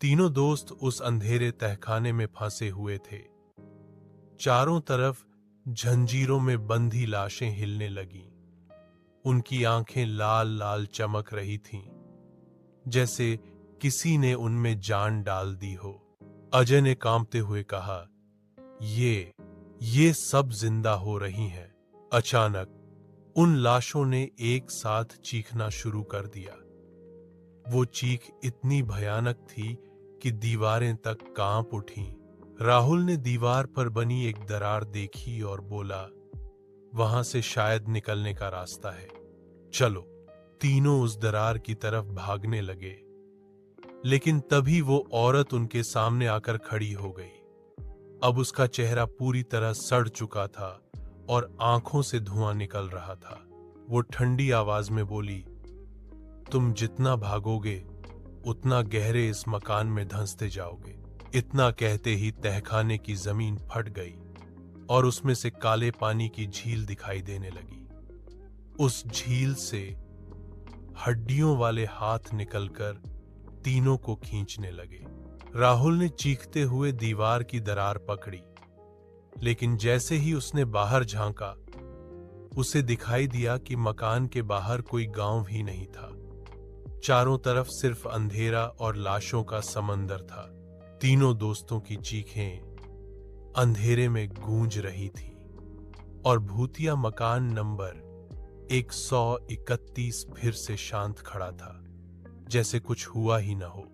तीनों दोस्त उस अंधेरे तहखाने में फंसे हुए थे। चारों तरफ जंजीरों में बंधी लाशें हिलने लगीं। उनकी आंखें लाल लाल चमक रही थीं, जैसे किसी ने उनमें जान डाल दी हो। अजय ने कांपते हुए कहा, ये सब जिंदा हो रही हैं। अचानक उन लाशों ने एक साथ चीखना शुरू कर दिया। वो चीख इतनी भयानक थी कि दीवारें तक कांप उठीं। राहुल ने दीवार पर बनी एक दरार देखी और बोला, वहां से शायद निकलने का रास्ता है, चलो। तीनों उस दरार की तरफ भागने लगे, लेकिन तभी वो औरत उनके सामने आकर खड़ी हो गई। अब उसका चेहरा पूरी तरह सड़ चुका था और आंखों से धुआं निकल रहा था। वो ठंडी आवाज में बोली, तुम जितना भागोगे उतना गहरे इस मकान में धंसते जाओगे। इतना कहते ही तहखाने की जमीन फट गई और उसमें से काले पानी की झील दिखाई देने लगी। उस झील से हड्डियों वाले हाथ निकलकर तीनों को खींचने लगे। राहुल ने चीखते हुए दीवार की दरार पकड़ी, लेकिन जैसे ही उसने बाहर झांका, उसे दिखाई दिया कि मकान के बाहर कोई गांव भी नहीं था। चारों तरफ सिर्फ अंधेरा और लाशों का समंदर था। तीनों दोस्तों की चीखें अंधेरे में गूंज रही थी और भूतिया मकान नंबर 131 फिर से शांत खड़ा था, जैसे कुछ हुआ ही न हो।